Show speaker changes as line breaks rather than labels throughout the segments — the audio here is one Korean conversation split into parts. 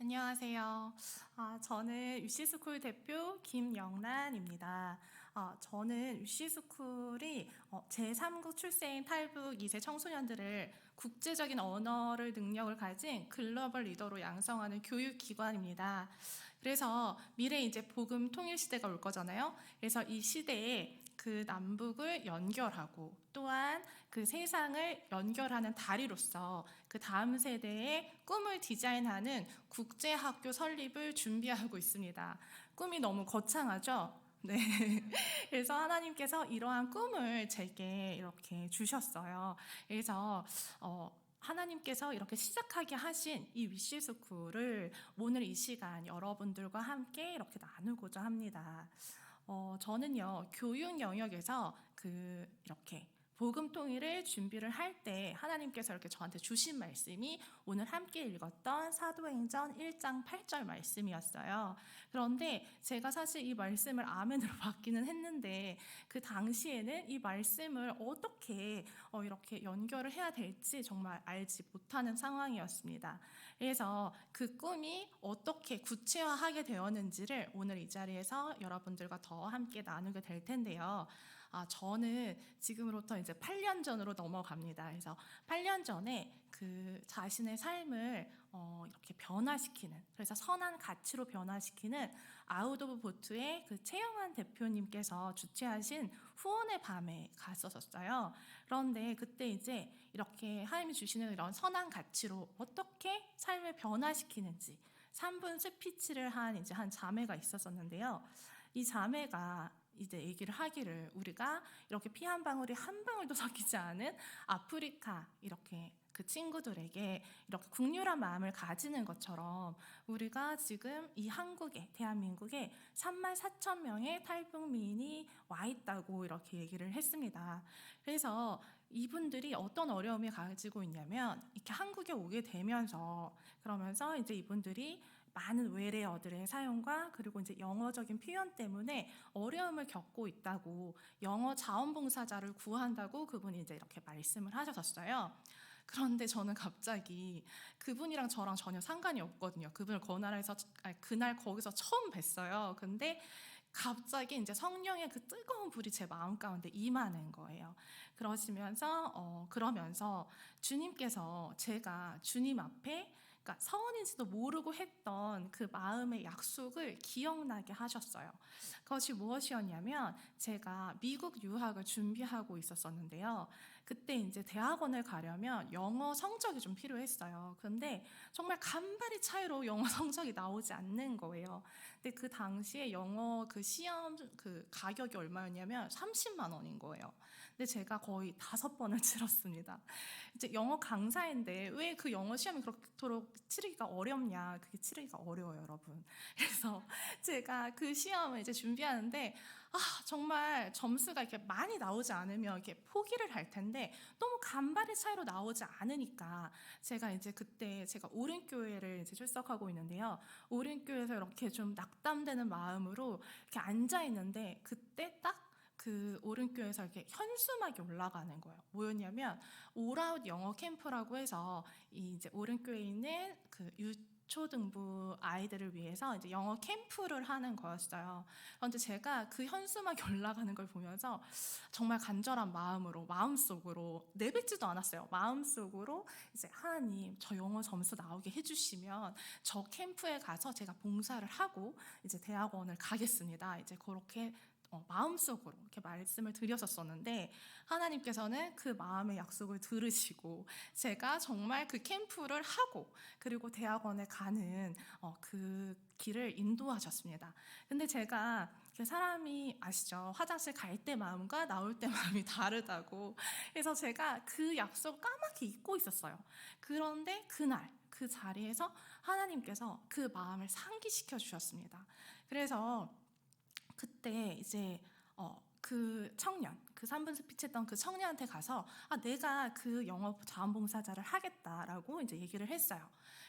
안녕하세요. 저는 유시스쿨 대표 김영란입니다. 저는 유시스쿨이 제3국 출생 탈북 2세 청소년들을 국제적인 언어를 능력을 가진 글로벌 리더로 양성하는 교육기관입니다. 그래서 미래 이제 복음 통일 시대가 올 거잖아요. 그래서 이 시대에 그 남북을 연결하고 또한 그 세상을 연결하는 다리로서 그 다음 세대의 꿈을 디자인하는 국제학교 설립을 준비하고 있습니다. 꿈이 너무 거창하죠? 네. 그래서 하나님께서 이러한 꿈을 제게 이렇게 주셨어요. 그래서 하나님께서 이렇게 시작하게 하신 이 위시스쿨을 오늘 이 시간 여러분들과 함께 이렇게 나누고자 합니다. 저는요, 교육 영역에서 이렇게 복음 통일을 준비를 할 때 하나님께서 이렇게 저한테 주신 말씀이 오늘 함께 읽었던 사도행전 1장 8절 말씀이었어요. 그런데 제가 사실 이 말씀을 아멘으로 받기는 했는데 그 당시에는 이 말씀을 어떻게 이렇게 연결을 해야 될지 정말 알지 못하는 상황이었습니다. 그래서 그 꿈이 어떻게 구체화하게 되었는지를 오늘 이 자리에서 여러분들과 더 함께 나누게 될 텐데요. 저는 지금으로부터 이제 8년 전으로 넘어갑니다. 그래서 8년 전에 그 자신의 삶을 이렇게 변화시키는, 그래서 선한 가치로 변화시키는 아웃 오브 보트의 그 최영환 대표님께서 주최하신 후원의 밤에 갔었어요. 그런데 그때 이제 이렇게 하나님이 주시는 이런 선한 가치로 어떻게 삶을 변화시키는지 3분 스피치를 한 이제 한 자매가 있었었는데요. 이 자매가 이제 얘기를 하기를 우리가 이렇게 피 한 방울이 한 방울도 섞이지 않은 아프리카 이렇게 그 친구들에게 이렇게 국률한 마음을 가지는 것처럼 우리가 지금 이 한국에 대한민국에 3만 4천 명의 탈북민이 와 있다고 이렇게 얘기를 했습니다. 그래서 이분들이 어떤 어려움을 가지고 있냐면 이렇게 한국에 오게 되면서 그러면서 이제 이분들이 많은 외래어들의 사용과 그리고 이제 영어적인 표현 때문에 어려움을 겪고 있다고 영어 자원봉사자를 구한다고 그분이 이제 이렇게 말씀을 하셨었어요. 그런데 저는 갑자기 그분이랑 저랑 전혀 상관이 없거든요. 그분을 그날 거기서 처음 뵀어요. 근데 갑자기 이제 성령의 그 뜨거운 불이 제 마음 가운데 임하는 거예요. 그러면서 주님께서 제가 주님 앞에 그러니까 서원인지도 모르고 했던 그 마음의 약속을 기억나게 하셨어요. 그것이 무엇이었냐면 제가 미국 유학을 준비하고 있었었는데요. 그때 이제 대학원을 가려면 영어 성적이 좀 필요했어요. 근데 정말 간발의 차이로 영어 성적이 나오지 않는 거예요. 근데 그 당시에 영어 그 시험 그 가격이 얼마였냐면 30만 원인 거예요. 근데 제가 거의 5번을 치렀습니다. 이제 영어 강사인데 왜 그 영어 시험이 그렇도록 치르기가 어렵냐? 그게 치르기가 어려워요, 여러분. 그래서 제가 그 시험을 이제 준비하는데 정말 점수가 이렇게 많이 나오지 않으면 이렇게 포기를 할 텐데 너무 간발의 차이로 나오지 않으니까 제가 이제 그때 제가 오른교회를 이제 출석하고 있는데요. 오른교회에서 이렇게 좀 낙담되는 마음으로 이렇게 앉아 있는데 그때 딱 그 오른교에서 이렇게 현수막이 올라가는 거예요. 뭐였냐면 올아웃 영어 캠프라고 해서 이제 오른교에 있는 그 유초등부 아이들을 위해서 이제 영어 캠프를 하는 거였어요. 그런데 제가 그 현수막이 올라가는 걸 보면서 정말 간절한 마음속으로 내뱉지도 않았어요. 마음속으로 이제 하나님 저 영어 점수 나오게 해주시면 저 캠프에 가서 제가 봉사를 하고 이제 대학원을 가겠습니다. 이제 그렇게 마음속으로 이렇게 말씀을 드렸었었는데 하나님께서는 그 마음의 약속을 들으시고 제가 정말 그 캠프를 하고 그리고 대학원에 가는 그 길을 인도하셨습니다. 근데 제가 사람이 아시죠? 화장실 갈 때 마음과 나올 때 마음이 다르다고. 그래서 제가 그 약속 까맣게 잊고 있었어요. 그런데 그날 그 자리에서 하나님께서 그 마음을 상기시켜 주셨습니다. 그래서 그때 이제 그 청년, 그 3분 스피치 했던 그 청년한테 가서 내가 그 영어 자원봉사자를 하겠다라고 이제 얘기를 했어요.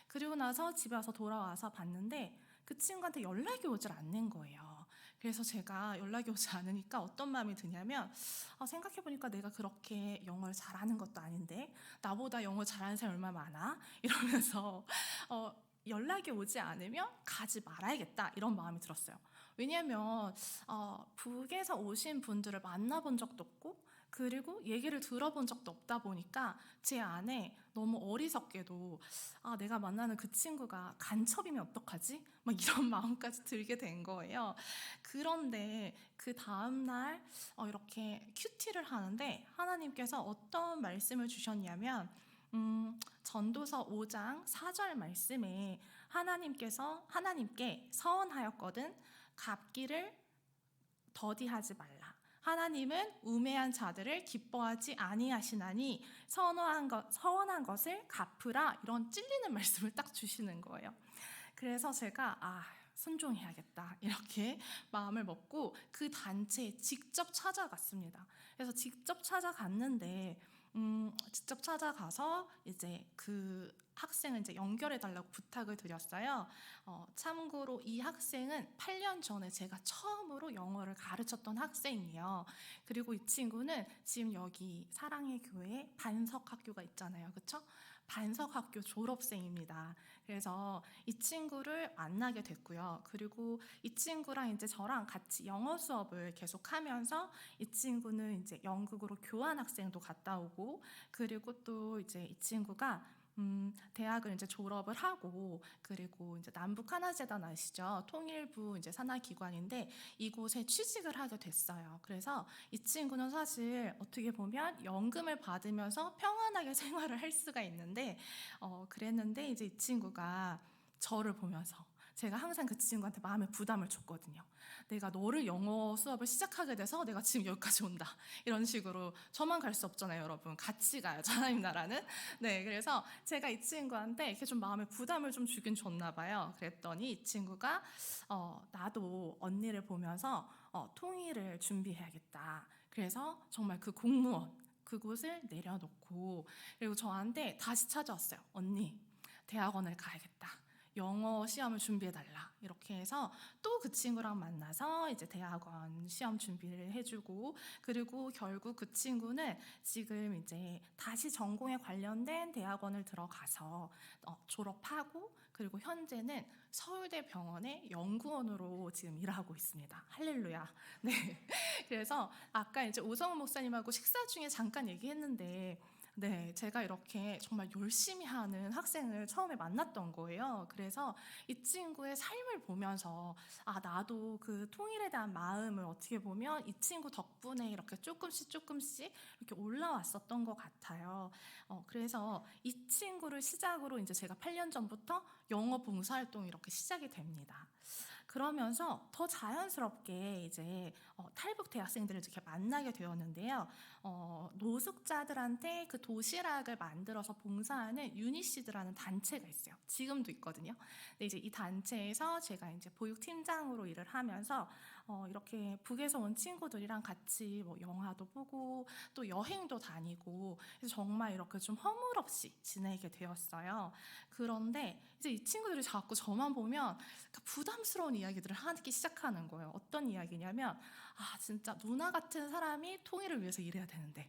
그리고 나서 집에 와서 돌아와서 봤는데 그 친구한테 연락이 오질 않는 거예요. 그래서 제가 연락이 오지 않으니까 어떤 마음이 드냐면 생각해보니까 내가 그렇게 영어를 잘하는 것도 아닌데 나보다 영어 잘하는 사람이 얼마나 많아? 이러면서 연락이 오지 않으면 가지 말아야겠다 이런 마음이 들었어요. 왜냐하면 북에서 오신 분들을 만나본 적도 없고 그리고 얘기를 들어본 적도 없다 보니까 제 안에 너무 어리석게도 내가 만나는 그 친구가 간첩이면 어떡하지? 막 이런 마음까지 들게 된 거예요. 그런데 그 다음날 이렇게 큐티를 하는데 하나님께서 어떤 말씀을 주셨냐면 전도서 5장 4절 말씀에 하나님께 서원하였거든 갚기를 더디하지 말라. 하나님은 우매한 자들을 기뻐하지 아니하시나니 서원한 것을 갚으라. 이런 찔리는 말씀을 딱 주시는 거예요. 그래서 제가 순종해야겠다 이렇게 마음을 먹고 그 단체에 직접 찾아갔습니다. 그래서 직접 찾아가서 이제 그 학생을 이제 연결해 달라고 부탁을 드렸어요. 참고로 이 학생은 8년 전에 제가 처음으로 영어를 가르쳤던 학생이에요. 그리고 이 친구는 지금 여기 사랑의 교회에 반석학교가 있잖아요. 그렇죠? 반석학교 졸업생입니다. 그래서 이 친구를 만나게 됐고요. 그리고 이 친구랑 이제 저랑 같이 영어 수업을 계속하면서 이 친구는 이제 영국으로 교환 학생도 갔다 오고 그리고 또 이제 이 친구가 대학을 이제 졸업을 하고 그리고 이제 남북 하나재단 아시죠? 통일부 이제 산하기관인데 이곳에 취직을 하게 됐어요. 그래서 이 친구는 사실 어떻게 보면 연금을 받으면서 평안하게 생활을 할 수가 있는데 그랬는데 이제 이 친구가 저를 보면서 제가 항상 그 친구한테 마음의 부담을 줬거든요. 내가 너를 영어 수업을 시작하게 돼서 내가 지금 여기까지 온다. 이런 식으로 저만 갈 수 없잖아요, 여러분. 같이 가요, 하나님 나라는. 네, 그래서 제가 이 친구한테 이렇게 좀 마음의 부담을 좀 주긴 줬나 봐요. 그랬더니 이 친구가 나도 언니를 보면서 통일을 준비해야겠다. 그래서 정말 그 공무원 그곳을 내려놓고 그리고 저한테 다시 찾아왔어요. 언니, 대학원을 가야겠다. 영어 시험을 준비해달라. 이렇게 해서 또 그 친구랑 만나서 이제 대학원 시험 준비를 해주고 그리고 결국 그 친구는 지금 이제 다시 전공에 관련된 대학원을 들어가서 졸업하고 그리고 현재는 서울대병원의 연구원으로 지금 일하고 있습니다. 할렐루야. 네. 그래서 아까 이제 오성훈 목사님하고 식사 중에 잠깐 얘기했는데 네, 제가 이렇게 정말 열심히 하는 학생을 처음에 만났던 거예요. 그래서 이 친구의 삶을 보면서 나도 그 통일에 대한 마음을 어떻게 보면 이 친구 덕분에 이렇게 조금씩 이렇게 올라왔었던 것 같아요. 그래서 이 친구를 시작으로 이제 제가 8년 전부터 영어 봉사활동이 이렇게 시작이 됩니다. 그러면서 더 자연스럽게 이제 탈북 대학생들을 이렇게 만나게 되었는데요. 노숙자들한테 그 도시락을 만들어서 봉사하는 유니시드라는 단체가 있어요. 지금도 있거든요. 근데 이제 이 단체에서 제가 이제 보육팀장으로 일을 하면서 이렇게 북에서 온 친구들이랑 같이 뭐 영화도 보고 또 여행도 다니고 그래서 정말 이렇게 좀 허물없이 지내게 되었어요. 그런데 이제 이 친구들이 자꾸 저만 보면 부담스러운 이야기들을 하기 시작하는 거예요. 어떤 이야기냐면 진짜 누나 같은 사람이 통일을 위해서 일해야 되는데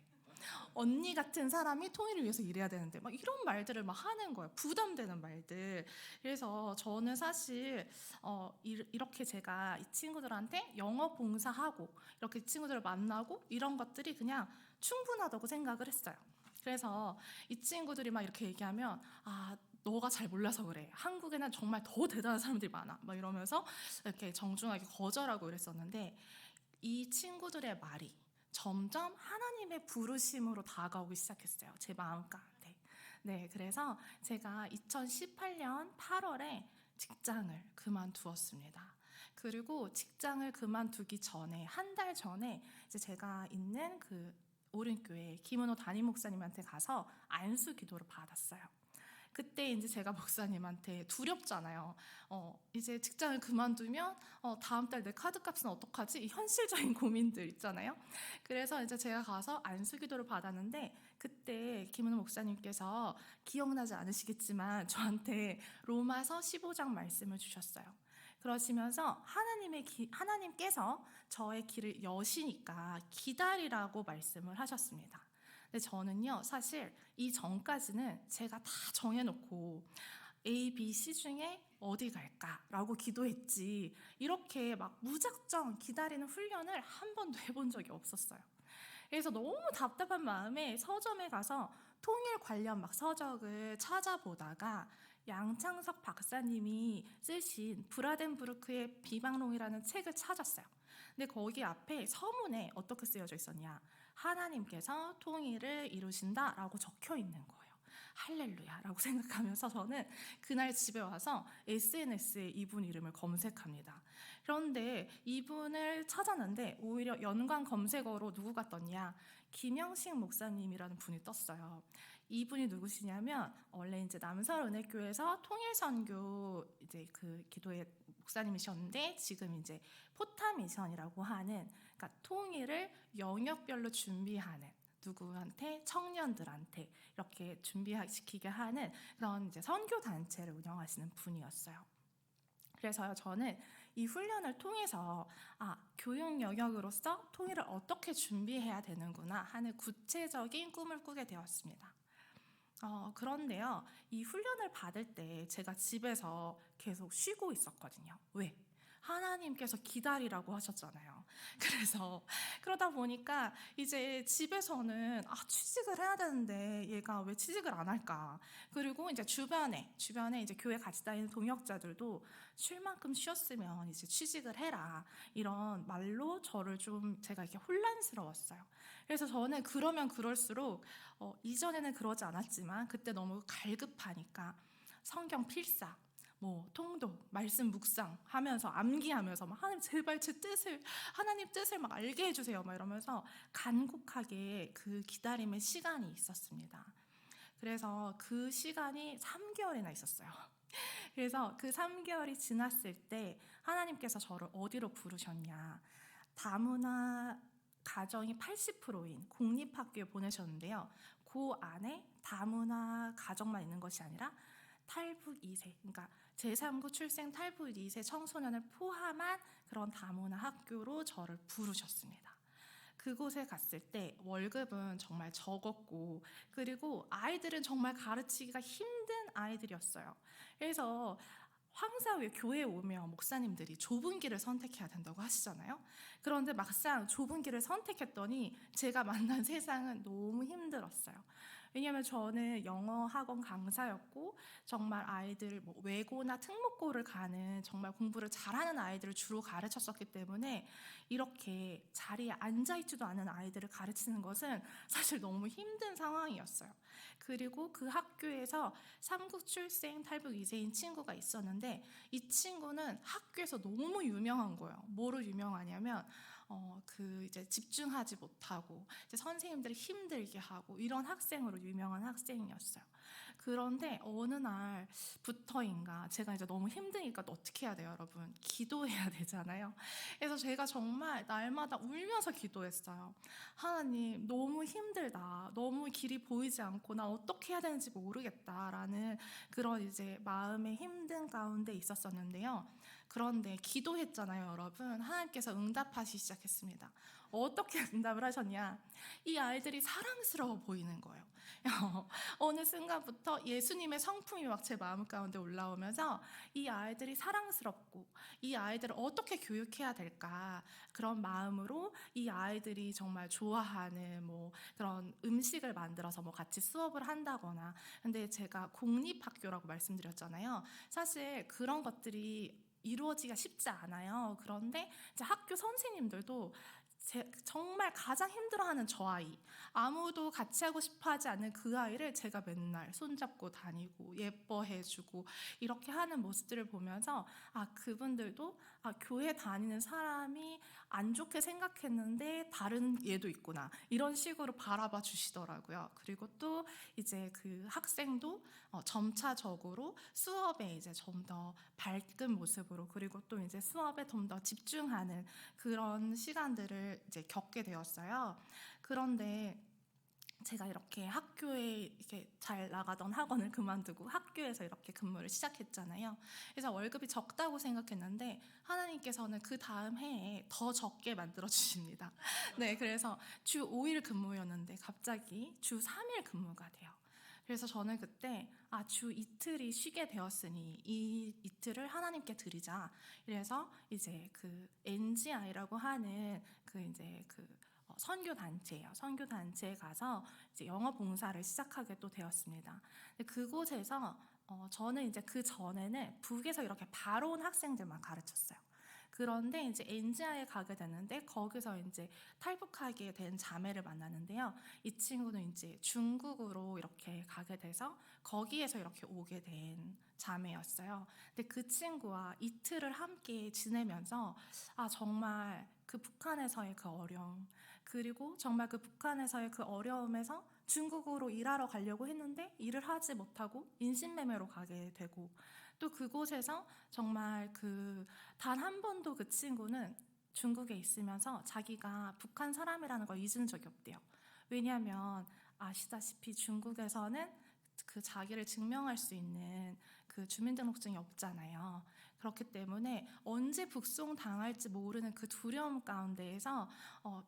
언니 같은 사람이 통일을 위해서 일해야 되는데 막 이런 말들을 막 하는 거예요. 부담되는 말들. 그래서 저는 사실 이렇게 제가 이 친구들한테 영어 봉사하고 이렇게 이 친구들을 만나고 이런 것들이 그냥 충분하다고 생각을 했어요. 그래서 이 친구들이 막 이렇게 얘기하면 너가 잘 몰라서 그래. 한국에는 정말 더 대단한 사람들이 많아. 막 이러면서 이렇게 정중하게 거절하고 이랬었는데 이 친구들의 말이 점점 하나님의 부르심으로 다가오기 시작했어요. 제 마음 가운데. 네, 그래서 제가 2018년 8월에 직장을 그만두었습니다. 그리고 직장을 그만두기 전에 한 달 전에 이제 제가 있는 그 오른교회 김은호 담임 목사님한테 가서 안수 기도를 받았어요. 그때 이제 제가 목사님한테 두렵잖아요. 이제 직장을 그만두면 다음 달 내 카드값은 어떡하지? 이 현실적인 고민들 있잖아요. 그래서 이제 제가 가서 안수기도를 받았는데 그때 김은호 목사님께서 기억나지 않으시겠지만 저한테 로마서 15장 말씀을 주셨어요. 그러시면서 하나님께서 저의 길을 여시니까 기다리라고 말씀을 하셨습니다. 근데 저는요, 사실 이 전까지는 제가 다 정해놓고 A, B, C 중에 어디 갈까라고 기도했지 이렇게 막 무작정 기다리는 훈련을 한 번도 해본 적이 없었어요. 그래서 너무 답답한 마음에 서점에 가서 통일 관련 막 서적을 찾아보다가 양창석 박사님이 쓰신 브라덴부르크의 비방론이라는 책을 찾았어요. 근데 거기 앞에 서문에 어떻게 쓰여져 있었냐? 하나님께서 통일을 이루신다라고 적혀 있는 거예요. 할렐루야라고 생각하면서 저는 그날 집에 와서 SNS에 이분 이름을 검색합니다. 그런데 이분을 찾았는데 오히려 연관 검색어로 누구가 떴냐? 김영식 목사님이라는 분이 떴어요. 이분이 누구시냐면 원래 이제 남설은혜교에서 통일선교 이제 그 기도의 목사님이셨는데 지금 이제 포타미션이라고 하는 그러니까 통일을 영역별로 준비하는 누구한테 청년들한테 이렇게 준비시키게 하는 그런 이제 선교 단체를 운영하시는 분이었어요. 그래서요 저는 이 훈련을 통해서 교육 영역으로서 통일을 어떻게 준비해야 되는구나 하는 구체적인 꿈을 꾸게 되었습니다. 그런데요 이 훈련을 받을 때 제가 집에서 계속 쉬고 있었거든요. 왜? 하나님께서 기다리라고 하셨잖아요. 그래서 그러다 보니까 이제 집에서는 취직을 해야 되는데 얘가 왜 취직을 안 할까? 그리고 이제 주변에 이제 교회 같이 다니는 동역자들도 쉴 만큼 쉬었으면 이제 취직을 해라 이런 말로 저를 좀 제가 이렇게 혼란스러웠어요. 그래서 저는 그러면 그럴수록 이전에는 그러지 않았지만 그때 너무 갈급하니까 성경 필사 통독, 말씀 묵상 하면서 암기하면서 막 하나님 제발 제 뜻을 하나님 뜻을 막 알게 해주세요 막 이러면서 간곡하게 그 기다림의 시간이 있었습니다. 그래서 그 시간이 3개월이나 있었어요. 그래서 그 3개월이 지났을 때 하나님께서 저를 어디로 부르셨냐? 다문화 가정이 80%인 공립학교에 보내셨는데요. 그 안에 다문화 가정만 있는 것이 아니라 탈북 2세, 그러니까 제3구 출생 탈북 2세 청소년을 포함한 그런 다문화 학교로 저를 부르셨습니다. 그곳에 갔을 때 월급은 정말 적었고 그리고 아이들은 정말 가르치기가 힘든 아이들이었어요. 그래서 항상 왜 교회에 오면 목사님들이 좁은 길을 선택해야 된다고 하시잖아요. 그런데 막상 좁은 길을 선택했더니 제가 만난 세상은 너무 힘들었어요. 왜냐하면 저는 영어 학원 강사였고 정말 아이들 외고나 특목고를 가는 정말 공부를 잘하는 아이들을 주로 가르쳤었기 때문에 이렇게 자리에 앉아있지도 않은 아이들을 가르치는 것은 사실 너무 힘든 상황이었어요. 그리고 그 학교에서 삼국 출생 탈북 2세인 친구가 있었는데 이 친구는 학교에서 너무 유명한 거예요. 뭐로 유명하냐면 이제 집중하지 못하고 이제 선생님들이 힘들게 하고 이런 학생으로 유명한 학생이었어요. 그런데 어느 날부터인가 제가 이제 너무 힘드니까 또 어떻게 해야 돼요, 여러분? 기도해야 되잖아요. 그래서 제가 정말 날마다 울면서 기도했어요. 하나님, 너무 힘들다. 너무 길이 보이지 않고 나 어떻게 해야 되는지 모르겠다라는 그런 이제 마음의 힘든 가운데 있었었는데요. 그런데 기도했잖아요, 여러분. 하나님께서 응답하시기 시작했습니다. 어떻게 응답을 하셨냐? 이 아이들이 사랑스러워 보이는 거예요. 어느 순간부터 예수님의 성품이 막 제 마음 가운데 올라오면서 이 아이들이 사랑스럽고 이 아이들을 어떻게 교육해야 될까 그런 마음으로 이 아이들이 정말 좋아하는 그런 음식을 만들어서 같이 수업을 한다거나. 근데 제가 공립학교라고 말씀드렸잖아요. 사실 그런 것들이 이루어지기가 쉽지 않아요. 그런데 이제 학교 선생님들도 정말 가장 힘들어하는 저 아이, 아무도 같이 하고 싶어하지 않는 그 아이를 제가 맨날 손잡고 다니고 예뻐해주고 이렇게 하는 모습들을 보면서 그분들도 교회 다니는 사람이 안 좋게 생각했는데 다른 얘도 있구나 이런 식으로 바라봐 주시더라고요. 그리고 또 이제 그 학생도 점차적으로 수업에 이제 좀 더 밝은 모습으로 그리고 또 이제 수업에 좀 더 집중하는 그런 시간들을 이제 겪게 되었어요. 그런데 제가 이렇게 학교에 이렇게 잘 나가던 학원을 그만두고 학교에서 이렇게 근무를 시작했잖아요. 그래서 월급이 적다고 생각했는데 하나님께서는 그 다음 해에 더 적게 만들어 주십니다. 네, 그래서 주 5일 근무였는데 갑자기 주 3일 근무가 돼요. 그래서 저는 그때 주 이틀이 쉬게 되었으니 이 이틀을 하나님께 드리자. 이래서 이제 그 NGI라고 하는 그 이제 그 선교 단체예요. 선교 단체에 가서 이제 영어 봉사를 시작하게 또 되었습니다. 근데 그곳에서 저는 이제 그 전에는 북에서 이렇게 바로 온 학생들만 가르쳤어요. 그런데 이제 NGI에 가게 됐는데 거기서 이제 탈북하게 된 자매를 만났는데요. 이 친구는 이제 중국으로 이렇게 가게 돼서 거기에서 이렇게 오게 된 자매였어요. 근데 그 친구와 이틀을 함께 지내면서 정말 그 북한에서의 그 어려움, 그리고 정말 그 북한에서의 그 어려움에서 중국으로 일하러 가려고 했는데 일을 하지 못하고 인신매매로 가게 되고, 또 그곳에서 정말 그 단 한 번도 그 친구는 중국에 있으면서 자기가 북한 사람이라는 걸 잊은 적이 없대요. 왜냐하면 아시다시피 중국에서는 그 자기를 증명할 수 있는 그 주민등록증이 없잖아요. 그렇기 때문에 언제 북송당할지 모르는 그 두려움 가운데에서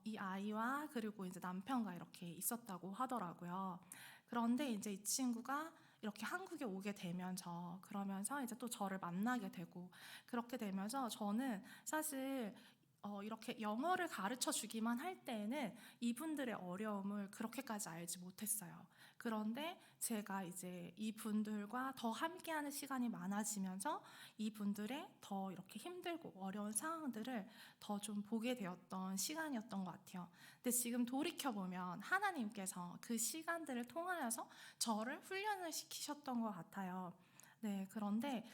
이 아이와 그리고 이제 남편과 이렇게 있었다고 하더라고요. 그런데 이제 이 친구가 이렇게 한국에 오게 되면서 그러면서 이제 또 저를 만나게 되고, 그렇게 되면서 저는 사실 이렇게 영어를 가르쳐 주기만 할 때에는 이분들의 어려움을 그렇게까지 알지 못했어요. 그런데 제가 이제 이분들과 더 함께하는 시간이 많아지면서 이분들의 더 이렇게 힘들고 어려운 상황들을 더 좀 보게 되었던 시간이었던 것 같아요. 근데 지금 돌이켜보면 하나님께서 그 시간들을 통하여서 저를 훈련을 시키셨던 것 같아요. 네, 그런데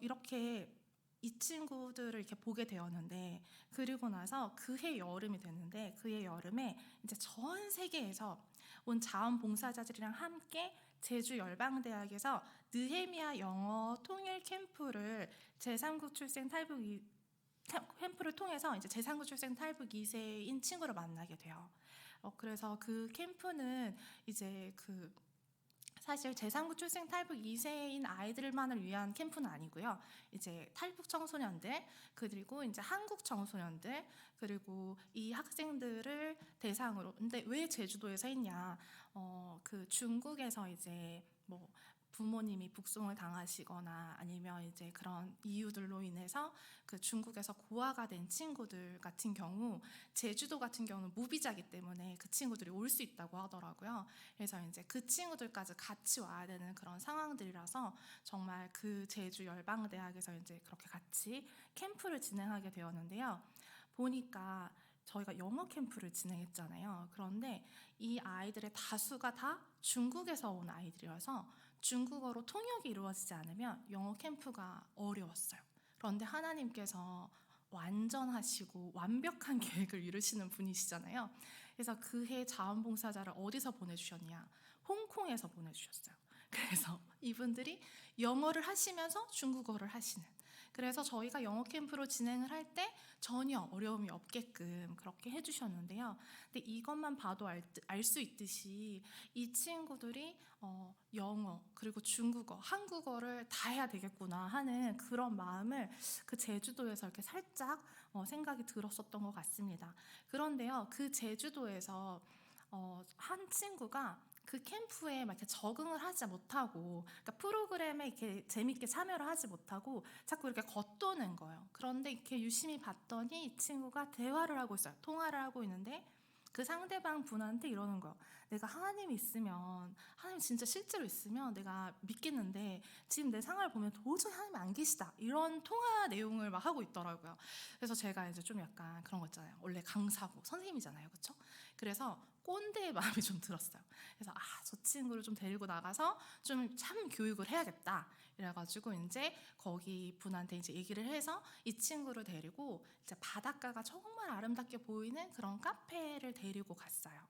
이렇게 이 친구들을 이렇게 보게 되었는데, 그리고 나서 그해 여름이 됐는데, 그해 여름에 이제 전 세계에서 온 자원봉사자들이랑 함께 제주 열방대학에서 느헤미야 영어 통일 캠프를 제3국 출생 탈북 캠프를 통해서 이제 제3국 출생 탈북 2세인 친구를 만나게 돼요. 그래서 그 캠프는 이제 그 사실 제3국 출생 탈북 2세인 아이들만을 위한 캠프는 아니고요. 이제 탈북 청소년들, 그리고 이제 한국 청소년들, 그리고 이 학생들을 대상으로. 근데 왜 제주도에서 했냐? 그 중국에서 이제 뭐 부모님이 북송을 당하시거나 아니면 이제 그런 이유들로 인해서 그 중국에서 고아가 된 친구들 같은 경우, 제주도 같은 경우는 무비자기 때문에 그 친구들이 올 수 있다고 하더라고요. 그래서 이제 그 친구들까지 같이 와야 되는 그런 상황들이라서 정말 그 제주 열방대학에서 이제 그렇게 같이 캠프를 진행하게 되었는데요. 보니까 저희가 영어 캠프를 진행했잖아요. 그런데 이 아이들의 다수가 다 중국에서 온 아이들이어서 중국어로 통역이 이루어지지 않으면 영어 캠프가 어려웠어요. 그런데 하나님께서 완전하시고 완벽한 계획을 이루시는 분이시잖아요. 그래서 그해 자원봉사자를 어디서 보내주셨냐? 홍콩에서 보내주셨어요. 그래서 이분들이 영어를 하시면서 중국어를 하시는, 그래서 저희가 영어 캠프로 진행을 할 때 전혀 어려움이 없게끔 그렇게 해주셨는데요. 근데 이것만 봐도 알 수 있듯이 이 친구들이 영어 그리고 중국어, 한국어를 다 해야 되겠구나 하는 그런 마음을 그 제주도에서 이렇게 살짝 생각이 들었었던 것 같습니다. 그런데요, 그 제주도에서 한 친구가 그 캠프에 막 이렇게 적응을 하지 못하고, 그러니까 프로그램에 이렇게 재밌게 참여를 하지 못하고 자꾸 이렇게 겉도는 거예요. 그런데 이렇게 유심히 봤더니 이 친구가 대화를 하고 있어요. 통화를 하고 있는데 그 상대방 분한테 이러는 거예요. 내가 하나님 있으면, 하나님 진짜 실제로 있으면 내가 믿겠는데 지금 내 상황을 보면 도저히 하나님 안 계시다, 이런 통화 내용을 막 하고 있더라고요. 그래서 제가 이제 좀 약간 그런 거 있잖아요. 원래 강사고 선생님이잖아요, 그렇죠? 그래서 꼰대의 마음이 좀 들었어요. 그래서 저 친구를 좀 데리고 나가서 좀 참 교육을 해야겠다. 이래가지고 이제 거기 분한테 이제 얘기를 해서 이 친구를 데리고 이제 바닷가가 정말 아름답게 보이는 그런 카페를 데리고 갔어요.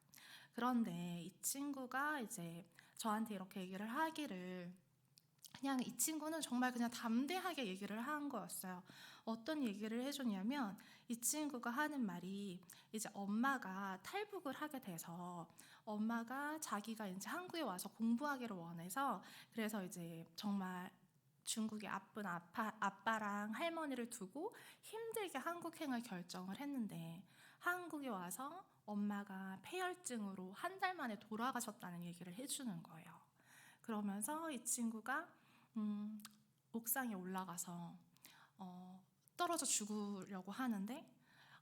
그런데 이 친구가 이제 저한테 이렇게 얘기를 하기를, 그냥 이 친구는 정말 그냥 담대하게 얘기를 한 거였어요. 어떤 얘기를 해줬냐면, 이 친구가 하는 말이 이제 엄마가 탈북을 하게 돼서 엄마가 자기가 이제 한국에 와서 공부하기를 원해서, 그래서 이제 정말 중국에 아픈 아빠랑 할머니를 두고 힘들게 한국행을 결정을 했는데, 한국에 와서 엄마가 폐혈증으로 한 달 만에 돌아가셨다는 얘기를 해주는 거예요. 그러면서 이 친구가 옥상에 올라가서 떨어져 죽으려고 하는데,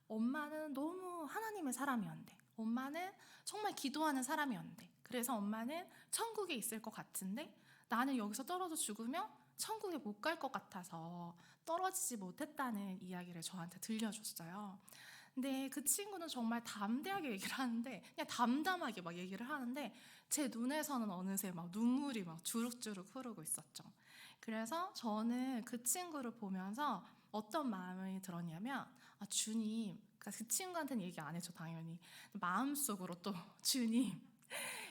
엄마는 너무 하나님의 사람이었는데, 엄마는 정말 기도하는 사람이었는데, 그래서 엄마는 천국에 있을 것 같은데 나는 여기서 떨어져 죽으면 천국에 못 갈 것 같아서 떨어지지 못했다는 이야기를 저한테 들려줬어요. 근데 그 친구는 정말 담대하게 얘기를 하는데, 그냥 담담하게 막 얘기를 하는데, 제 눈에서는 어느새 막 눈물이 막 주룩주룩 흐르고 있었죠. 그래서 저는 그 친구를 보면서 어떤 마음이 들었냐면, 아, 주님, 그러니까 그 친구한테는 얘기 안 했죠, 당연히. 마음속으로 또 주님,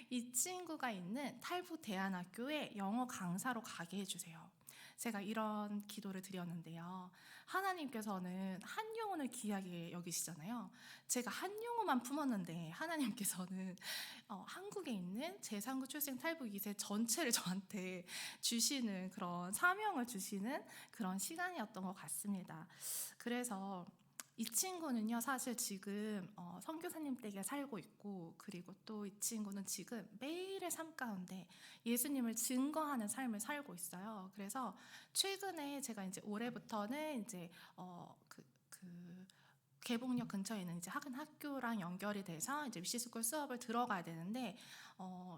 이 친구가 있는 탈북 대안학교에 영어 강사로 가게 해주세요. 제가 이런 기도를 드렸는데요. 하나님께서는 한 영혼을 귀하게 여기시잖아요. 제가 한 영혼만 품었는데 하나님께서는 한국에 있는 제3구 출생 탈북 2세 전체를 저한테 주시는, 그런 사명을 주시는 그런 시간이었던 것 같습니다. 그래서 이 친구는요, 사실 지금 선교사님 댁에 살고 있고, 그리고 또 이 친구는 지금 매일의 삶 가운데 예수님을 증거하는 삶을 살고 있어요. 그래서 최근에 제가 이제 올해부터는 이제 그 개봉역 근처에 있는 이제 학교랑 연결이 돼서 이제 위시스쿨 수업을 들어가야 되는데,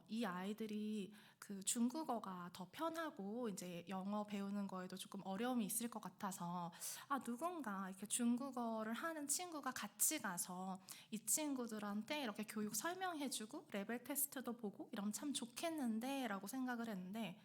이 아이들이 그 중국어가 더 편하고 이제 영어 배우는 거에도 조금 어려움이 있을 것 같아서, 아, 누군가 이렇게 중국어를 하는 친구가 같이 가서 이 친구들한테 이렇게 교육 설명해주고 레벨 테스트도 보고 이러면 참 좋겠는데 라고 생각을 했는데,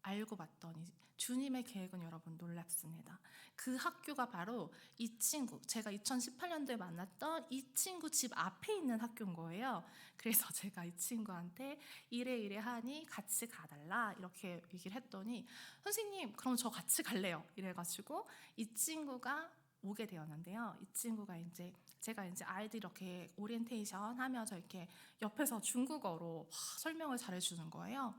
알고 봤더니 주님의 계획은 여러분 놀랍습니다. 그 학교가 바로 이 친구, 제가 2018년도에 만났던 이 친구 집 앞에 있는 학교인 거예요. 그래서 제가 이 친구한테 이래 하니 같이 가달라 이렇게 얘기를 했더니, 선생님 그럼 저 같이 갈래요 이래가지고 이 친구가 오게 되었는데요. 이 친구가 이제 제가 이제 아이들 이렇게 오리엔테이션 하면서 이렇게 옆에서 중국어로 설명을 잘해주는 거예요.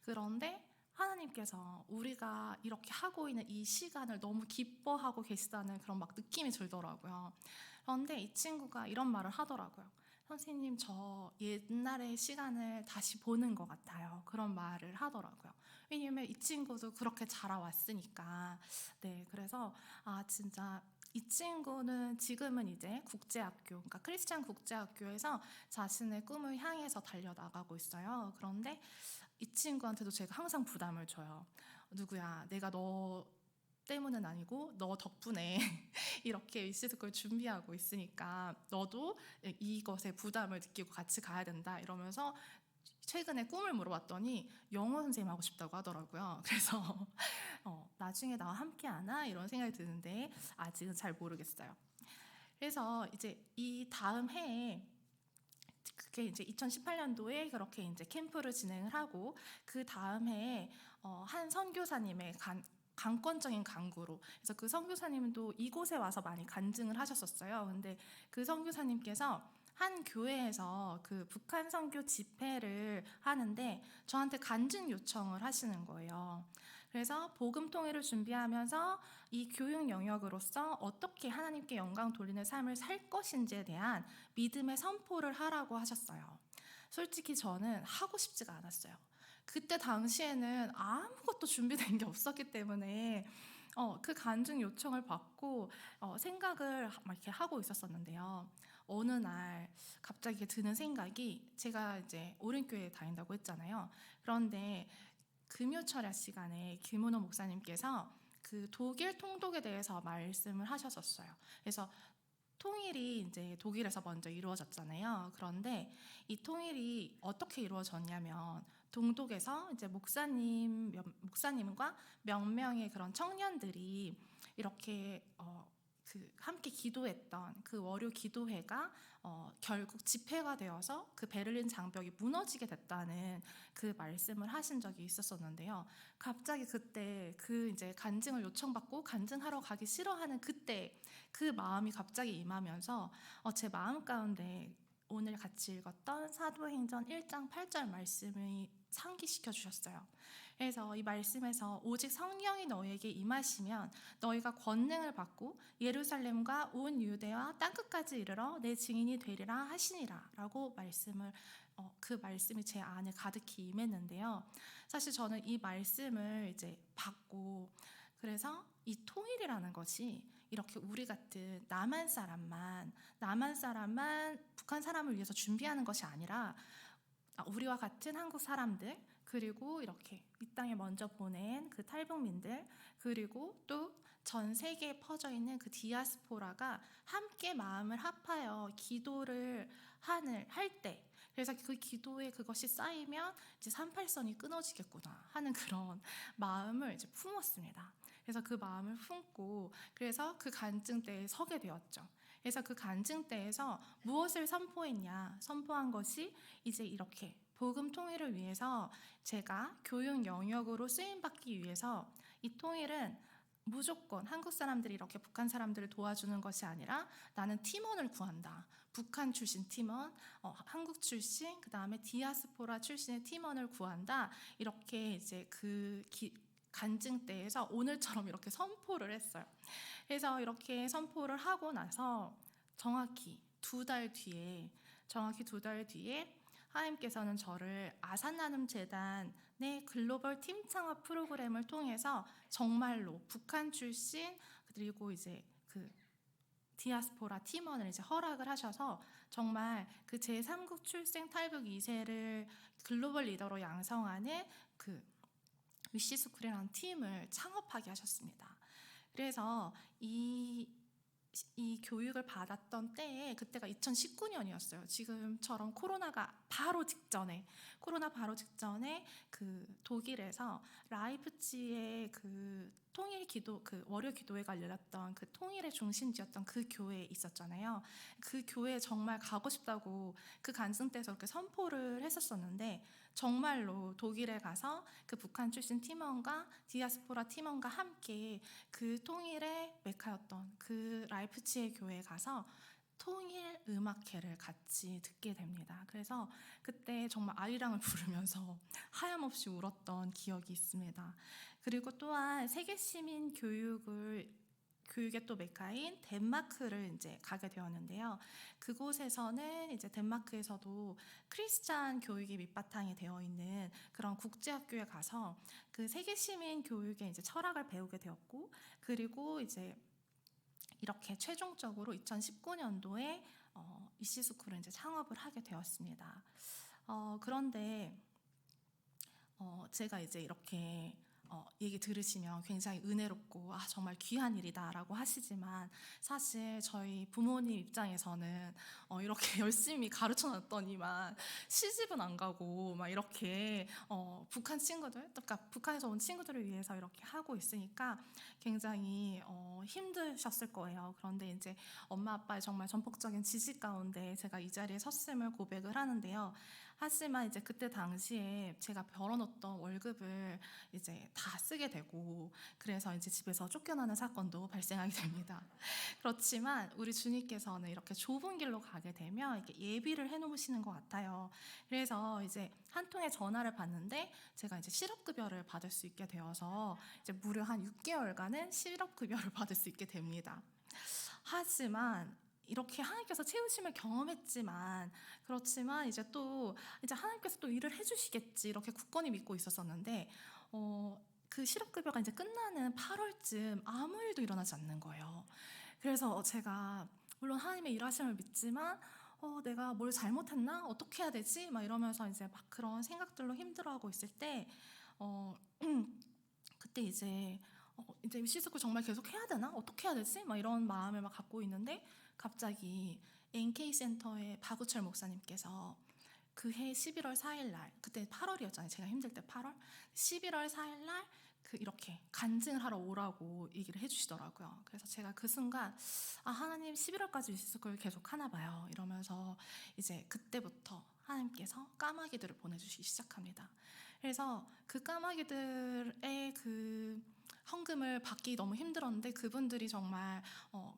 그런데 하나님께서 우리가 이렇게 하고 있는 이 시간을 너무 기뻐하고 계시다는 그런 막 느낌이 들더라고요. 그런데 이 친구가 이런 말을 하더라고요. 선생님, 저 옛날의 시간을 다시 보는 것 같아요. 그런 말을 하더라고요. 왜냐면 이 친구도 그렇게 자라왔으니까. 네, 그래서 진짜 이 친구는 지금은 이제 국제학교, 그러니까 크리스찬 국제학교에서 자신의 꿈을 향해서 달려나가고 있어요. 그런데 이 친구한테도 제가 항상 부담을 줘요. 누구야, 내가 너 때문은 아니고 너 덕분에 이렇게 위시스쿨 준비하고 있으니까 너도 이것에 부담을 느끼고 같이 가야 된다 이러면서, 최근에 꿈을 물어봤더니 영어 선생님 하고 싶다고 하더라고요. 그래서 나중에 나와 함께 하나 이런 생각이 드는데 아직은 잘 모르겠어요. 그래서 이제 이 다음 해에, 그게 이제 2018년도에 그렇게 이제 캠프를 진행을 하고, 그 다음 해에 한 선교사님의 강권적인 강구로, 그래서 그 선교사님도 이곳에 와서 많이 간증을 하셨었어요. 근데 그 선교사님께서 한 교회에서 그 북한 선교 집회를 하는데 저한테 간증 요청을 하시는 거예요. 그래서 복음 통일을 준비하면서 이 교육 영역으로서 어떻게 하나님께 영광 돌리는 삶을 살 것인지에 대한 믿음의 선포를 하라고 하셨어요. 솔직히 저는 하고 싶지가 않았어요. 그때 당시에는 아무것도 준비된 게 없었기 때문에 그 간증 요청을 받고 생각을 막 이렇게 하고 있었었는데요. 어느 날 갑자기 드는 생각이, 제가 이제 오른교회 다닌다고 했잖아요. 그런데 금요철야 시간에 김은호 목사님께서 그 독일 통독에 대해서 말씀을 하셨었어요. 그래서 통일이 이제 독일에서 먼저 이루어졌잖아요. 그런데 이 통일이 어떻게 이루어졌냐면, 동독에서 이제 목사님과 몇 명의 그런 청년들이 이렇게 함께 기도했던 그 월요 기도회가 결국 집회가 되어서 그 베를린 장벽이 무너지게 됐다는 그 말씀을 하신 적이 있었었는데요. 갑자기 그때 그 이제 간증을 요청받고 간증하러 가기 싫어하는 그때 그 마음이 갑자기 임하면서 제 마음 가운데 오늘 같이 읽었던 사도행전 1장 8절 말씀이 상기시켜 주셨어요. 그래서 이 말씀에서 오직 성령이 너희에게 임하시면 너희가 권능을 받고 예루살렘과 온 유대와 땅끝까지 이르러 내 증인이 되리라 하시니라 라고 그 말씀이 제 안에 가득히 임했는데요. 사실 저는 이 말씀을 이제 받고, 그래서 이 통일이라는 것이 이렇게 우리 같은 남한 사람만 북한 사람을 위해서 준비하는 것이 아니라 우리와 같은 한국 사람들, 그리고 이렇게 이 땅에 먼저 보낸 그 탈북민들, 그리고 또 전 세계에 퍼져 있는 그 디아스포라가 함께 마음을 합하여 기도를 할 때, 그래서 그 기도에 그것이 쌓이면 이제 38선이 끊어지겠구나 하는 그런 마음을 이제 품었습니다. 그래서 그 마음을 품고, 그래서 그 간증대에 서게 되었죠. 그래서 그 간증대에서 무엇을 선포한 것이 이제 이렇게 복음 통일을 위해서 제가 교육 영역으로 쓰임받기 위해서, 이 통일은 무조건 한국 사람들이 이렇게 북한 사람들을 도와주는 것이 아니라 나는 팀원을 구한다. 북한 출신 팀원, 한국 출신, 그 다음에 디아스포라 출신의 팀원을 구한다. 이렇게 이제 간증대에서 오늘처럼 이렇게 선포를 했어요. 그래서 이렇게 선포를 하고 나서 정확히 2달 뒤에 하나님께서는 저를 아산나눔 재단의 글로벌 팀 창업 프로그램을 통해서 정말로 북한 출신, 그리고 이제 그 디아스포라 팀원을 이제 허락을 하셔서 정말 그 제3국 출생 탈북 2세를 글로벌 리더로 양성하는 그 위시스쿨이라는 팀을 창업하게 하셨습니다. 그래서 이 교육을 받았던 때에, 그때가 2019년이었어요. 지금처럼 코로나 바로 직전에 그 독일에서 라이프치히의 그 통일 기도, 그 월요 기도회가 열렸던 그 통일의 중심지였던 그 교회에 있었잖아요. 그 교회에 정말 가고 싶다고 그 간증대에서 그렇게 선포를 했었었는데, 정말로 독일에 가서 그 북한 출신 팀원과 디아스포라 팀원과 함께 그 통일의 메카였던 그 라이프치히 교회에 가서 통일 음악회를 같이 듣게 됩니다. 그래서 그때 정말 아리랑을 부르면서 하염없이 울었던 기억이 있습니다. 그리고 또한 세계 시민 교육의 또 메카인 덴마크를 이제 가게 되었는데요. 그곳에서는 이제 덴마크에서도 크리스찬 교육이 밑바탕이 되어 있는 그런 국제학교에 가서 그 세계 시민 교육의 이제 철학을 배우게 되었고, 그리고 이제 이렇게 최종적으로 2019년도에 이시스쿨을 이제 창업을 하게 되었습니다. 그런데 제가 이제 이렇게 얘기 들으시면 굉장히 은혜롭고 정말 귀한 일이다라고 하시지만, 사실 저희 부모님 입장에서는 이렇게 열심히 가르쳐놨더니만 시집은 안 가고 막 이렇게 북한 친구들, 그러니까 북한에서 온 친구들을 위해서 이렇게 하고 있으니까 굉장히 힘드셨을 거예요. 그런데 이제 엄마 아빠의 정말 전폭적인 지지 가운데 제가 이 자리에 섰음을 고백을 하는데요. 하지만 이제 그때 당시에 제가 벌어놓던 월급을 이제 다 쓰게 되고, 그래서 이제 집에서 쫓겨나는 사건도 발생하게 됩니다. 그렇지만 우리 주님께서는 이렇게 좁은 길로 가게 되면 이렇게 예비를 해놓으시는 것 같아요. 그래서 이제 한 통의 전화를 받는데 제가 이제 실업급여를 받을 수 있게 되어서 이제 무려 한 6개월간은 실업급여를 받을 수 있게 됩니다. 하지만 이렇게 하나님께서 채우심을 경험했지만, 그렇지만 이제 하나님께서 또 일을 해주시겠지 이렇게 굳건히 믿고 있었었는데, 그 실업급여가 이제 끝나는 8월쯤 아무 일도 일어나지 않는 거예요. 그래서 제가 물론 하나님의 일하심을 믿지만 내가 뭘 잘못했나? 어떻게 해야 되지? 막 이러면서 이제 막 그런 생각들로 힘들어하고 있을 때 그때 이제 위시스쿨 정말 계속 해야 되나? 어떻게 해야 되지? 막 이런 마음을 막 갖고 있는데, 갑자기 NK센터의 박우철 목사님께서 그해 11월 4일 날, 그때 8월이었잖아요. 제가 힘들 때 8월. 11월 4일 날 이렇게 간증을 하러 오라고 얘기를 해주시더라고요. 그래서 제가 그 순간 하나님 11월까지 위시스쿨 계속 하나 봐요. 이러면서 이제 그때부터 하나님께서 까마귀들을 보내주시기 시작합니다. 그래서 그 까마귀들의 그 헌금을 받기 너무 힘들었는데 그분들이 정말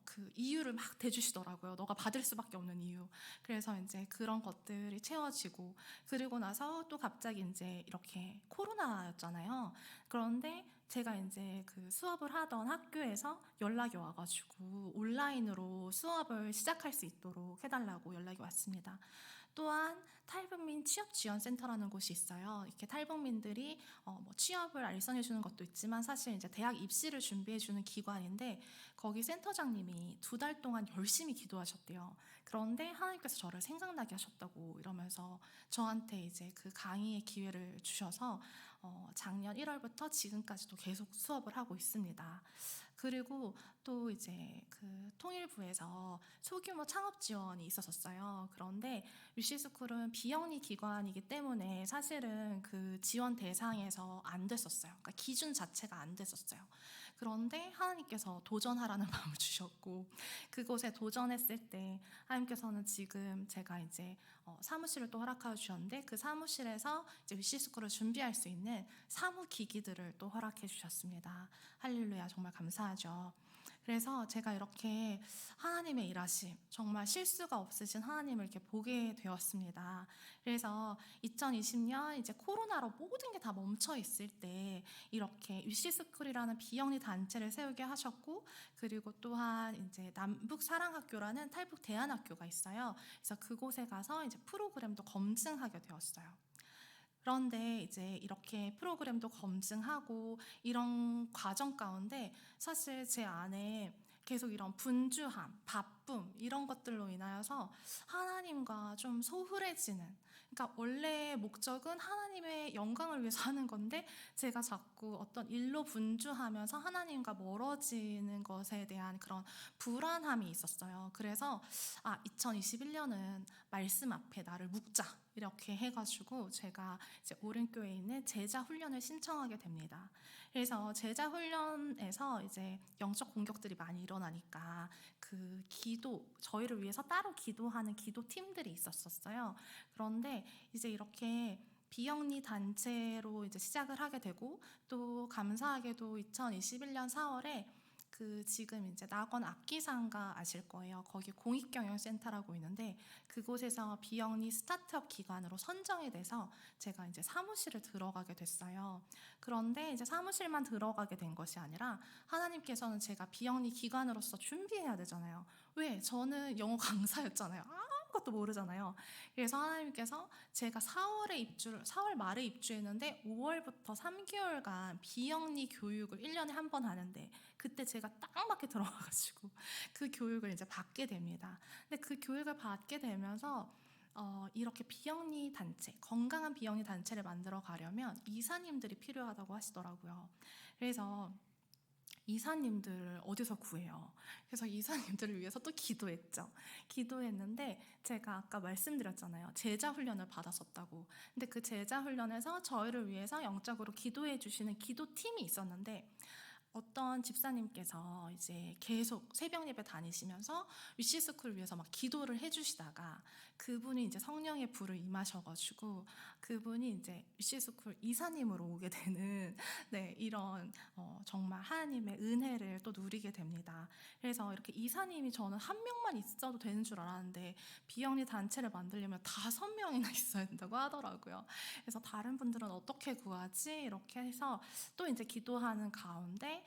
그 이유를 막 대주시더라고요. 너가 받을 수밖에 없는 이유. 그래서 이제 그런 것들이 채워지고, 그리고 나서 또 갑자기 이제 이렇게 코로나였잖아요. 그런데 제가 이제 그 수업을 하던 학교에서 연락이 와가지고 온라인으로 수업을 시작할 수 있도록 해달라고 연락이 왔습니다. 또한 탈북민 취업지원센터라는 곳이 있어요. 이렇게 탈북민들이 뭐 취업을 알선해 주는 것도 있지만 사실 이제 대학 입시를 준비해 주는 기관인데, 거기 센터장님이 2달 동안 열심히 기도하셨대요. 그런데 하나님께서 저를 생각나게 하셨다고 이러면서 저한테 이제 그 강의의 기회를 주셔서 작년 1월부터 지금까지도 계속 수업을 하고 있습니다. 그리고 또 이제 그 통일부에서 소규모 창업 지원이 있었었어요. 그런데 UC스쿨은 비영리 기관이기 때문에 사실은 그 지원 대상에서 안 됐었어요. 그러니까 기준 자체가 안 됐었어요. 그런데 하나님께서 도전하라는 마음을 주셨고, 그곳에 도전했을 때 하나님께서는 지금 제가 이제 사무실을 또 허락하여 주셨는데, 그 사무실에서 이제 UC스쿨을 준비할 수 있는 사무기기들을 또 허락해 주셨습니다. 할렐루야, 정말 감사하죠. 그래서 제가 이렇게 하나님의 일하심, 정말 실수가 없으신 하나님을 이렇게 보게 되었습니다. 그래서 2020년 이제 코로나로 모든 게 다 멈춰 있을 때 이렇게 UC스쿨이라는 비영리 단체를 세우게 하셨고, 그리고 또한 이제 남북 사랑학교라는 탈북 대안학교가 있어요. 그래서 그곳에 가서 이제 프로그램도 검증하게 되었어요. 그런데 이제 이렇게 프로그램도 검증하고 이런 과정 가운데 사실 제 안에 계속 이런 분주함, 바쁨 이런 것들로 인하여서 하나님과 좀 소홀해지는, 그러니까 원래 목적은 하나님의 영광을 위해서 하는 건데 제가 자꾸 어떤 일로 분주하면서 하나님과 멀어지는 것에 대한 그런 불안함이 있었어요. 그래서 2021년은 말씀 앞에 나를 묵자 이렇게 해가지고 제가 이제 오른교에 있는 제자 훈련을 신청하게 됩니다. 그래서 제자 훈련에서 이제 영적 공격들이 많이 일어나니까 그 기도, 저희를 위해서 따로 기도하는 기도 팀들이 있었어요. 그런데 이제 이렇게 비영리 단체로 이제 시작을 하게 되고, 또 감사하게도 2021년 4월에 그 지금 이제 낙원 악기상가 아실 거예요. 거기 공익경영센터라고 있는데 그곳에서 비영리 스타트업 기관으로 선정이 돼서 제가 이제 사무실을 들어가게 됐어요. 그런데 이제 사무실만 들어가게 된 것이 아니라 하나님께서는 제가 비영리 기관으로서 준비해야 되잖아요. 왜? 저는 영어 강사였잖아요. 아무것도 모르잖아요. 그래서 하나님께서 제가 4월 말에 입주했는데 5월부터 3개월간 비영리 교육을 1년에 한 번 하는데, 그때 제가 딱 맞게 들어가가지고 그 교육을 이제 받게 됩니다. 근데 그 교육을 받게 되면서 이렇게 비영리 단체, 건강한 비영리 단체를 만들어 가려면 이사님들이 필요하다고 하시더라고요. 그래서 이사님들을 어디서 구해요? 그래서 이사님들을 위해서 또 기도했죠. 기도했는데 제가 아까 말씀드렸잖아요. 제자 훈련을 받았었다고. 근데 그 제자 훈련에서 저희를 위해서 영적으로 기도해 주시는 기도팀이 있었는데, 어떤 집사님께서 이제 계속 새벽 예배 다니시면서 위시스쿨을 위해서 막 기도를 해주시다가 그분이 이제 성령의 불을 임하셔가지고 그분이 이제 위시스쿨 이사님으로 오게 되는 네, 이런 정말 하나님의 은혜를 또 누리게 됩니다. 그래서 이렇게 이사님이 저는 한 명만 있어도 되는 줄 알았는데 비영리 단체를 만들려면 5명이나 있어야 된다고 하더라고요. 그래서 다른 분들은 어떻게 구하지? 이렇게 해서 또 이제 기도하는 가운데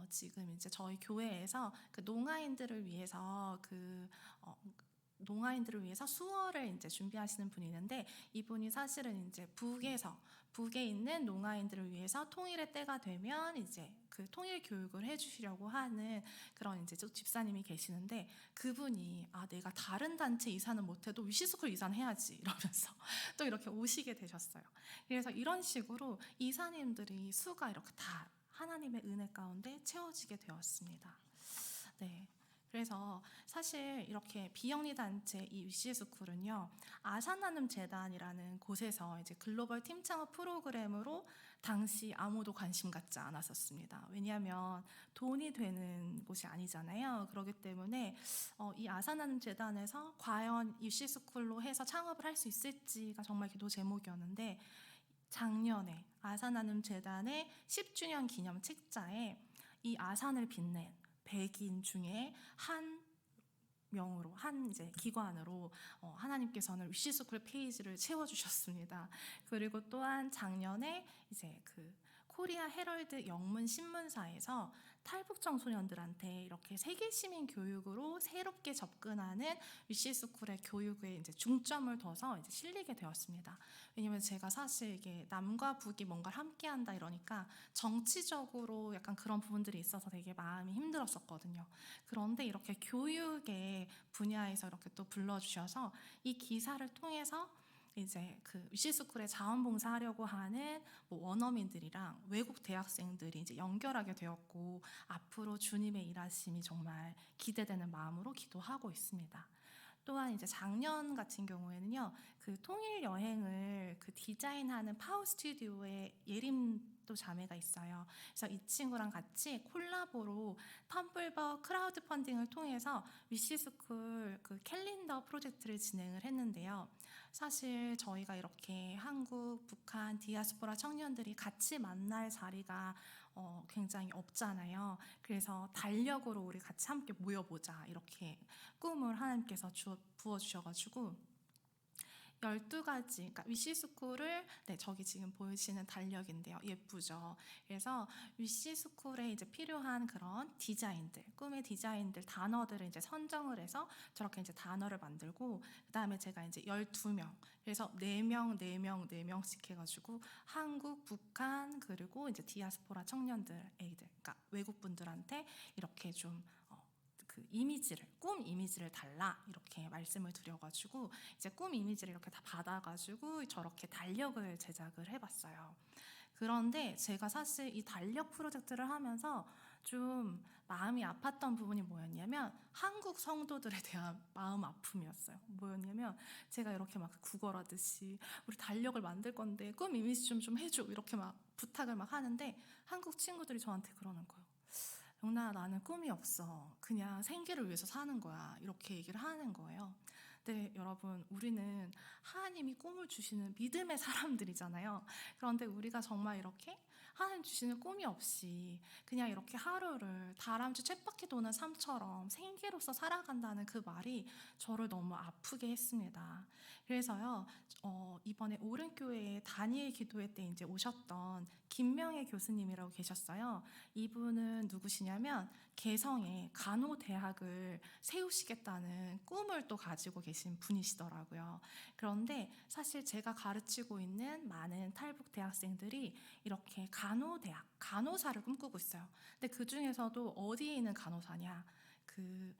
지금 이제 저희 교회에서 그 농아인들을 위해서 농아인들을 위해서 수어를 이제 준비하시는 분이 있는데, 이분이 사실은 이제 북에 있는 농아인들을 위해서 통일의 때가 되면 이제 그 통일 교육을 해주시려고 하는 그런 이제 집사님이 계시는데, 그분이 내가 다른 단체 이사는 못해도 위시스쿨 이사는 해야지 이러면서 또 이렇게 오시게 되셨어요. 그래서 이런 식으로 이사님들이 수가 이렇게 다 하나님의 은혜 가운데 채워지게 되었습니다. 네. 그래서 사실 이렇게 비영리 단체 이 위시스쿨은요, 아산나눔 재단이라는 곳에서 이제 글로벌 팀 창업 프로그램으로 당시 아무도 관심 갖지 않았었습니다. 왜냐하면 돈이 되는 곳이 아니잖아요. 그렇기 때문에 이 아산나눔 재단에서 과연 위시스쿨로 해서 창업을 할 수 있을지가 정말 기도 제목이었는데, 작년에 아산나눔 재단의 10주년 기념 책자에 이 아산을 빛낸 백인 중에 한 명으로, 한 이제 기관으로 하나님께서는 위시스쿨 페이지를 채워주셨습니다. 그리고 또한 작년에 이제 그 코리아 헤럴드 영문 신문사에서 탈북 청소년들한테 이렇게 세계 시민 교육으로 새롭게 접근하는 위시스쿨의 교육에 이제 중점을 둬서 이제 실리게 되었습니다. 왜냐면 제가 사실 이게 남과 북이 뭔가를 함께한다 이러니까 정치적으로 약간 그런 부분들이 있어서 되게 마음이 힘들었었거든요. 그런데 이렇게 교육의 분야에서 이렇게 또 불러주셔서 이 기사를 통해서 이제 그 위시스쿨에 자원봉사하려고 하는 뭐 원어민들이랑 외국 대학생들이 이제 연결하게 되었고, 앞으로 주님의 일하심이 정말 기대되는 마음으로 기도하고 있습니다. 또한 이제 작년 같은 경우에는요, 그 통일 여행을 그 디자인하는 파워 스튜디오에 예림 또 자매가 있어요. 그래서 이 친구랑 같이 콜라보로 텀블버 크라우드 펀딩을 통해서 위시스쿨 그 캘린더 프로젝트를 진행을 했는데요. 사실 저희가 이렇게 한국, 북한, 디아스포라 청년들이 같이 만날 자리가 굉장히 없잖아요. 그래서 달력으로 우리 같이 함께 모여보자 이렇게 꿈을 하나님께서 부어주셔가지고 12가지, 그러니까 위시스쿨을, 네, 저기 지금 보이시는 달력인데요. 예쁘죠? 그래서 위시스쿨에 이제 필요한 그런 디자인들, 꿈의 디자인들, 단어들을 이제 선정을 해서 저렇게 이제 단어를 만들고, 그 다음에 제가 이제 12명, 그래서 4명, 4명, 4명씩 해가지고 한국, 북한, 그리고 이제 디아스포라 청년들, 애들, 그러니까 외국분들한테 이렇게 좀 그 이미지를, 꿈 이미지를 달라 이렇게 말씀을 드려가지고 이제 꿈 이미지를 이렇게 다 받아가지고 저렇게 달력을 제작을 해봤어요. 그런데 제가 사실 이 달력 프로젝트를 하면서 좀 마음이 아팠던 부분이 뭐였냐면 한국 성도들에 대한 마음 아픔이었어요. 뭐였냐면 제가 이렇게 막 구걸하듯이 우리 달력을 만들 건데 꿈 이미지 좀 해줘 이렇게 막 부탁을 막 하는데 한국 친구들이 저한테 그러는 거예요. 영나, 나는 꿈이 없어. 그냥 생계를 위해서 사는 거야. 이렇게 얘기를 하는 거예요. 근데 여러분, 우리는 하나님이 꿈을 주시는 믿음의 사람들이잖아요. 그런데 우리가 정말 이렇게 하나님 주시는 꿈이 없이 그냥 이렇게 하루를 다람쥐 쳇바퀴 도는 삶처럼 생계로서 살아간다는 그 말이 저를 너무 아프게 했습니다. 그래서요, 이번에 오른교회에 다니엘 기도회 때 이제 오셨던 김명애 교수님이라고 계셨어요. 이분은 누구시냐면 개성에 간호대학을 세우시겠다는 꿈을 또 가지고 계신 분이시더라고요. 그런데 사실 제가 가르치고 있는 많은 탈북 대학생들이 이렇게 간호대학, 간호사를 꿈꾸고 있어요. 근데 그 중에서도 어디에 있는 간호사냐? 그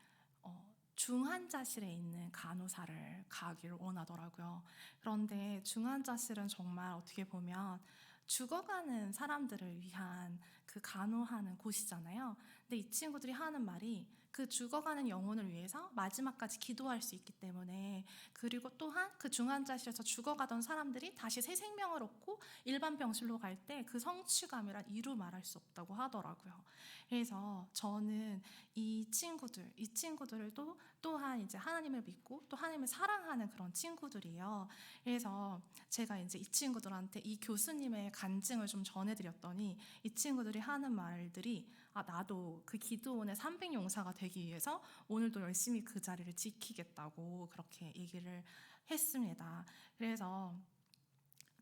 중환자실에 있는 간호사를 가기를 원하더라고요. 그런데 중환자실은 정말 어떻게 보면 죽어가는 사람들을 위한 그 간호하는 곳이잖아요. 근데 이 친구들이 하는 말이 그 죽어가는 영혼을 위해서 마지막까지 기도할 수 있기 때문에, 그리고 또한 그 중환자실에서 죽어가던 사람들이 다시 새 생명을 얻고 일반 병실로 갈 때 그 성취감이란 이루 말할 수 없다고 하더라고요. 그래서 저는 이 친구들을 또한 이제 하나님을 믿고 또 하나님을 사랑하는 그런 친구들이에요. 그래서 제가 이제 이 친구들한테 이 교수님의 간증을 좀 전해드렸더니 이 친구들이 하는 말들이 나도 그 기도원의 300용사가 되기 위해서 오늘도 열심히 그 자리를 지키겠다고 그렇게 얘기를 했습니다. 그래서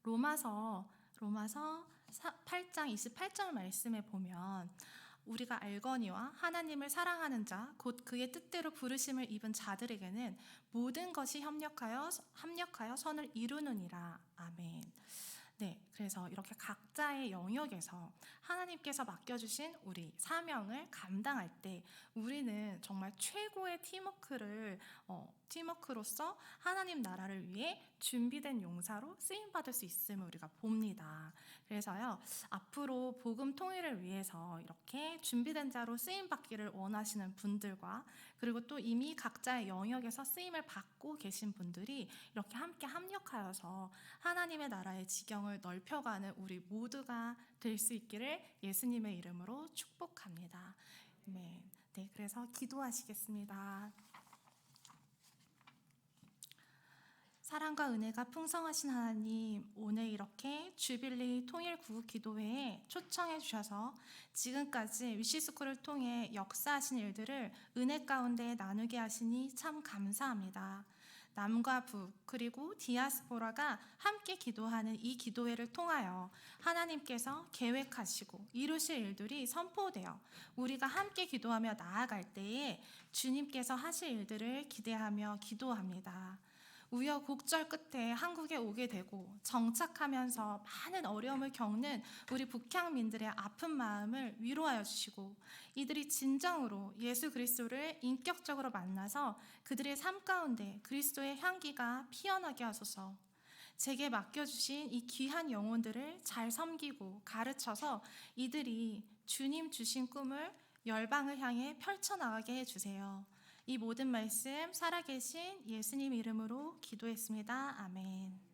로마서 8장 28절 말씀에 보면 우리가 알거니와 하나님을 사랑하는 자, 곧 그의 뜻대로 부르심을 입은 자들에게는 모든 것이 협력하여 선을 이루느니라. 아멘. 네, 그래서 이렇게 각자의 영역에서 하나님께서 맡겨주신 우리 사명을 감당할 때 우리는 정말 최고의 팀워크로서 하나님 나라를 위해 준비된 용사로 쓰임받을 수 있음을 우리가 봅니다. 그래서요, 앞으로 복음 통일을 위해서 이렇게 준비된 자로 쓰임받기를 원하시는 분들과, 그리고 또 이미 각자의 영역에서 쓰임을 받고 계신 분들이 이렇게 함께 합력하여서 하나님의 나라의 지경을 넓혀가는 우리 모두가 될 수 있기를 예수님의 이름으로 축복합니다. 네, 그래서 기도하시겠습니다. 사랑과 은혜가 풍성하신 하나님, 오늘 이렇게 주빌리 통일 구국 기도회에 초청해 주셔서 지금까지 위시스쿨을 통해 역사하신 일들을 은혜 가운데 나누게 하시니 참 감사합니다. 남과 북 그리고 디아스포라가 함께 기도하는 이 기도회를 통하여 하나님께서 계획하시고 이루실 일들이 선포되어 우리가 함께 기도하며 나아갈 때에 주님께서 하실 일들을 기대하며 기도합니다. 우여곡절 끝에 한국에 오게 되고 정착하면서 많은 어려움을 겪는 우리 북향민들의 아픈 마음을 위로하여 주시고 이들이 진정으로 예수 그리스도를 인격적으로 만나서 그들의 삶 가운데 그리스도의 향기가 피어나게 하소서. 제게 맡겨주신 이 귀한 영혼들을 잘 섬기고 가르쳐서 이들이 주님 주신 꿈을 열방을 향해 펼쳐나가게 해주세요. 이 모든 말씀 살아계신 예수님 이름으로 기도했습니다. 아멘.